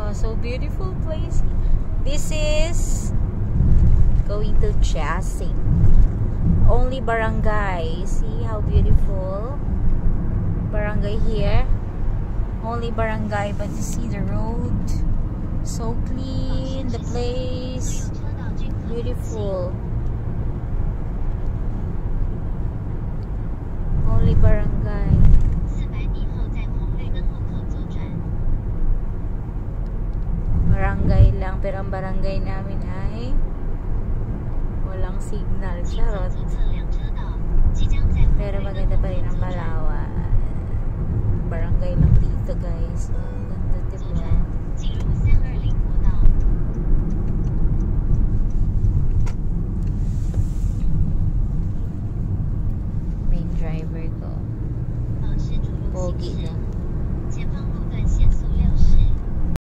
So beautiful place. This is going to Jasing. Only barangay. See how beautiful. Barangay here. Only barangay, but you see the road. So clean. The place. Beautiful. Only barangay. Barangay lang, pero ang barangay namin ay walang signal. Charot. Pero maganda pa rin ang Palawan. Barangay lang dito, guys.